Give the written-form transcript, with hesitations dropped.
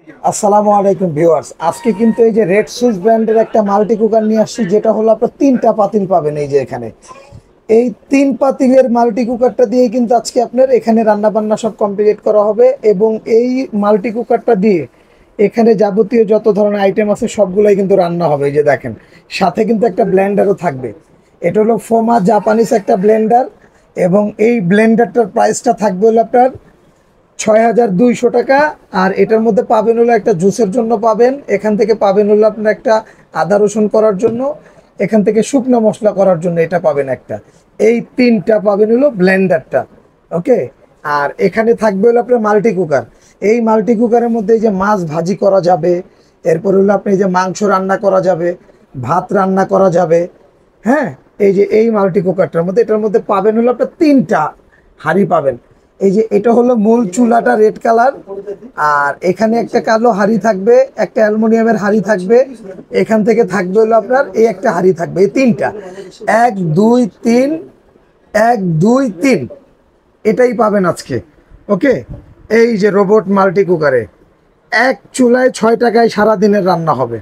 আসসালামু আলাইকুম ভিউয়ার্স, আজকে কিন্তু এই যে রেড সুইচ ব্র্যান্ডের একটা মাল্টি কুকার নিয়ে আসছি, যেটা হলো আপনার 3টা পাতিল পাবেন। এই যে এখানে এই 3 পাতিলের মাল্টি কুকারটা দিয়ে কিন্তু আজকে আপনার এখানে রান্না বান্না সব কমপ্লিট করা হবে। এবং এই মাল্টি কুকারটা দিয়ে এখানে যাবতীয় যত ধরনের আইটেম আছে সবগুলাই কিন্তু রান্না হবে। এই যে দেখেন, সাথে কিন্তু একটা ব্লেন্ডারও থাকবে। এটা হলো ফোমা জাপানিজ একটা ব্লেন্ডার, এবং এই ব্লেন্ডারটার প্রাইসটা থাকবে হলো আপনার ৬,২০০ টাকা। আর এটার মধ্যে পাবেন হলো একটা জুসের জন্য পাবেন, এখান থেকে পাবেন হলো আপনার একটা আদা রসুন করার জন্য, এখান থেকে শুকনো মশলা করার জন্য এটা পাবেন একটা। এই 3টা পাবেন হলো ব্লেন্ডারটা। ওকে। আর এখানে থাকবে হলো আপনার মাল্টি কুকার। এই মাল্টি কুকারের মধ্যে এই যে মাছ ভাজি করা যাবে, এরপর হলো আপনি এই যে মাংস রান্না করা যাবে, ভাত রান্না করা যাবে। হ্যাঁ, এই যে এই মাল্টি কুকারটার মধ্যে, এটার মধ্যে পাবেন হলো আপনার 3টা হাঁড়ি পাবেন। এই যে এটা হলো মূল চুলাটা রেড কালার, আর এখানে একটা কালো হাঁড়ি থাকবে, একটা অ্যালুমিনিয়ামের হাঁড়ি থাকবে, এখান থেকে থাকবে হলো আপনার এই একটা হাঁড়ি থাকবে। এই 3টা 1 2 3, 1 2 3 এটাই পাবেন আজকে। ওকে। এই যে রোবট মাল্টি কুকারে এক চুলায় 6 টাকায় সারাদিনের রান্না হবে।